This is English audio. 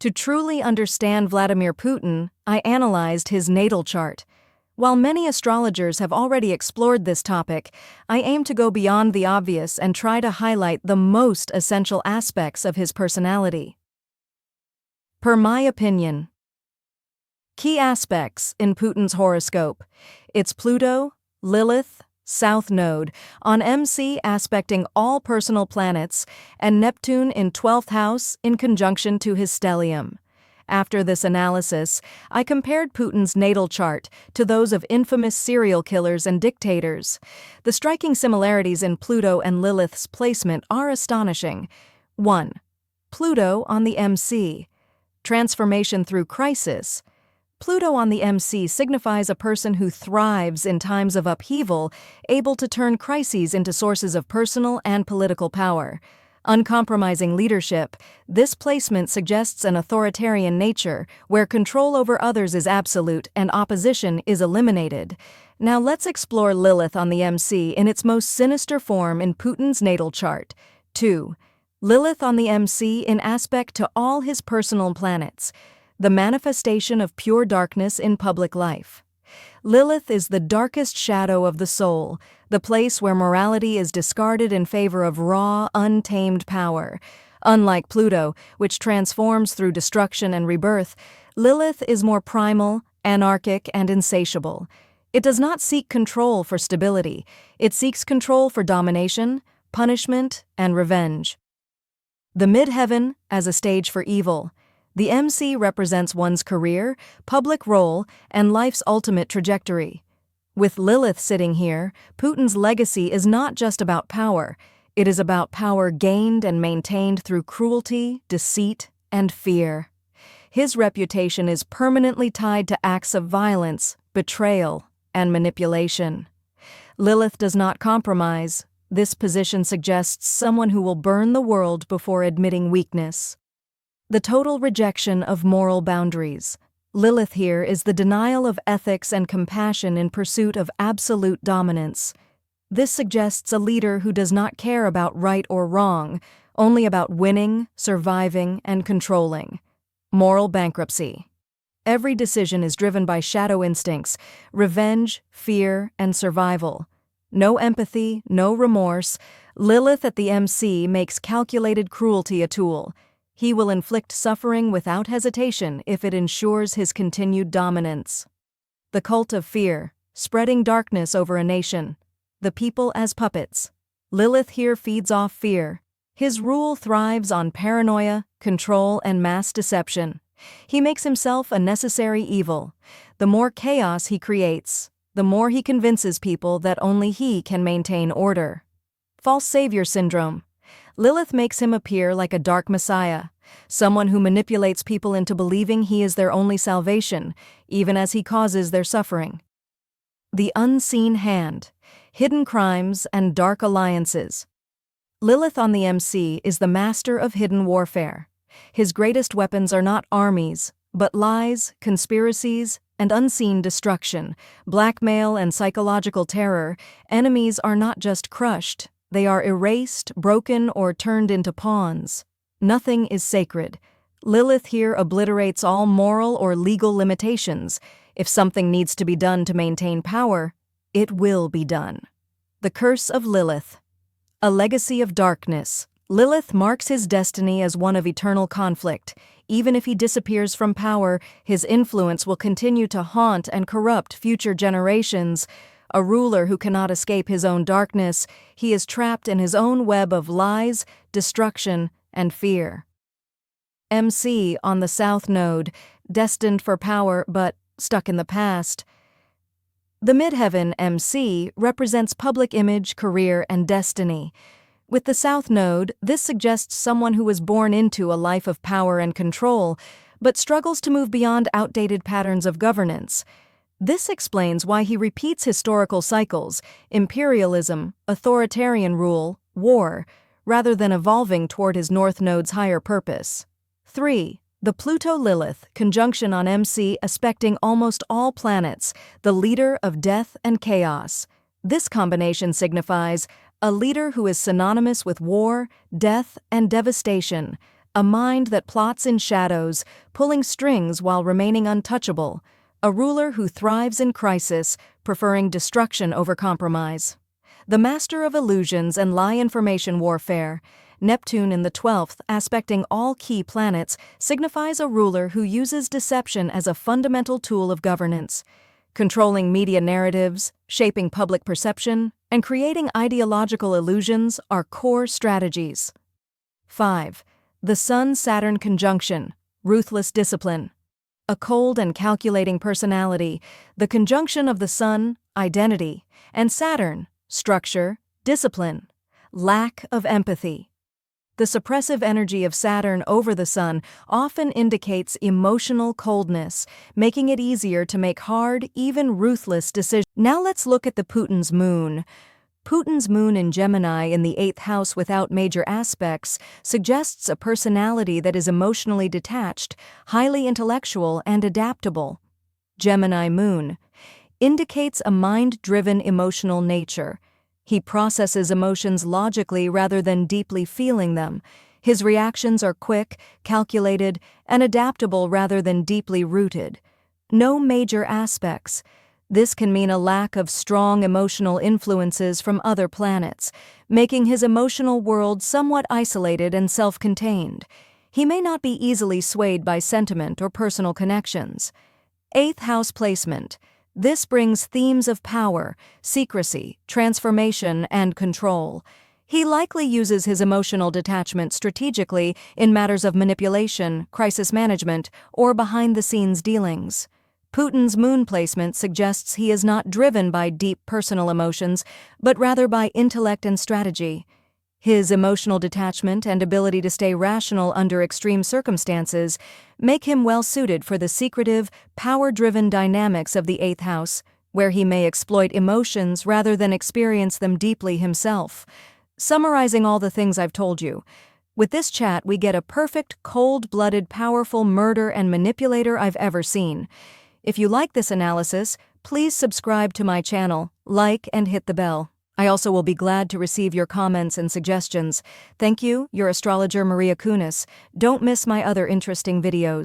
To truly understand Vladimir Putin, I analyzed his natal chart. While many astrologers have already explored this topic, I aim to go beyond the obvious and try to highlight the most essential aspects of his personality. Per my opinion. Key aspects in Putin's horoscope. It's Pluto, Lilith, South Node, on MC aspecting all personal planets, and Neptune in 12th house in conjunction to his stellium. After this analysis, I compared Putin's natal chart to those of infamous serial killers and dictators. The striking similarities in Pluto and Lilith's placement are astonishing. 1. Pluto on the MC. Transformation through crisis. Pluto on the MC signifies a person who thrives in times of upheaval, able to turn crises into sources of personal and political power. Uncompromising leadership, this placement suggests an authoritarian nature, where control over others is absolute and opposition is eliminated. Now let's explore Lilith on the MC in its most sinister form in Putin's natal chart. 2. Lilith on the MC in aspect to all his personal planets. The manifestation of pure darkness in public life. Lilith is the darkest shadow of the soul, the place where morality is discarded in favor of raw, untamed power. Unlike Pluto, which transforms through destruction and rebirth, Lilith is more primal, anarchic, and insatiable. It does not seek control for stability. It seeks control for domination, punishment, and revenge. The midheaven as a stage for evil. The MC represents one's career, public role, and life's ultimate trajectory. With Lilith sitting here, Putin's legacy is not just about power. It is about power gained and maintained through cruelty, deceit, and fear. His reputation is permanently tied to acts of violence, betrayal, and manipulation. Lilith does not compromise. This position suggests someone who will burn the world before admitting weakness. The total rejection of moral boundaries. Lilith here is the denial of ethics and compassion in pursuit of absolute dominance. This suggests a leader who does not care about right or wrong, only about winning, surviving, and controlling. Moral bankruptcy. Every decision is driven by shadow instincts, revenge, fear, and survival. No empathy, no remorse. Lilith at the MC makes calculated cruelty a tool. He will inflict suffering without hesitation if it ensures his continued dominance. The cult of fear, spreading darkness over a nation. The people as puppets. Lilith here feeds off fear. His rule thrives on paranoia, control, and mass deception. He makes himself a necessary evil. The more chaos he creates, the more he convinces people that only he can maintain order. False savior syndrome. Lilith makes him appear like a dark messiah, someone who manipulates people into believing he is their only salvation, even as he causes their suffering. The unseen hand, hidden crimes, and dark alliances. Lilith on the MC is the master of hidden warfare. His greatest weapons are not armies, but lies, conspiracies, and unseen destruction, blackmail, and psychological terror. Enemies are not just crushed. They are erased, broken, or turned into pawns. Nothing is sacred. Lilith here obliterates all moral or legal limitations. If something needs to be done to maintain power, it will be done. The curse of Lilith. A legacy of darkness. Lilith marks his destiny as one of eternal conflict. Even if he disappears from power, his influence will continue to haunt and corrupt future generations. A ruler who cannot escape his own darkness, he is trapped in his own web of lies, destruction, and fear. MC on the South Node, destined for power but stuck in the past. The midheaven MC represents public image, career, and destiny. With the South Node, this suggests someone who was born into a life of power and control, but struggles to move beyond outdated patterns of governance. This explains why he repeats historical cycles, imperialism, authoritarian rule, war, rather than evolving toward his North Node's higher purpose. 3. The Pluto-Lilith conjunction on MC aspecting almost all planets, the leader of death and chaos. This combination signifies a leader who is synonymous with war, death, and devastation, A mind that plots in shadows, pulling strings while remaining untouchable. A ruler who thrives in crisis, preferring destruction over compromise. The master of illusions and lie information warfare. Neptune in the 12th, aspecting all key planets, signifies a ruler who uses deception as a fundamental tool of governance. Controlling media narratives, shaping public perception, and creating ideological illusions are core strategies. 5. The Sun-Saturn conjunction, ruthless discipline. A cold and calculating personality, the conjunction of the Sun, identity, and Saturn, structure, discipline, lack of empathy. The suppressive energy of Saturn over the Sun often indicates emotional coldness, making it easier to make hard, even ruthless decisions. Now let's look at the Putin's moon. Putin's moon in Gemini in the 8th house without major aspects suggests a personality that is emotionally detached, highly intellectual, and adaptable. Gemini moon indicates a mind-driven emotional nature. He processes emotions logically rather than deeply feeling them. His reactions are quick, calculated, and adaptable rather than deeply rooted. No major aspects. This can mean a lack of strong emotional influences from other planets, making his emotional world somewhat isolated and self-contained. He may not be easily swayed by sentiment or personal connections. 8th house placement. This brings themes of power, secrecy, transformation, and control. He likely uses his emotional detachment strategically in matters of manipulation, crisis management, or behind-the-scenes dealings. Putin's moon placement suggests he is not driven by deep personal emotions, but rather by intellect and strategy. His emotional detachment and ability to stay rational under extreme circumstances make him well-suited for the secretive, power-driven dynamics of the 8th house, where he may exploit emotions rather than experience them deeply himself. Summarizing all the things I've told you, with this chat we get a perfect, cold-blooded, powerful murder and manipulator I've ever seen. If you like this analysis, please subscribe to my channel, like, and hit the bell. I also will be glad to receive your comments and suggestions. Thank you, your astrologer Mariya Kunis. Don't miss my other interesting videos.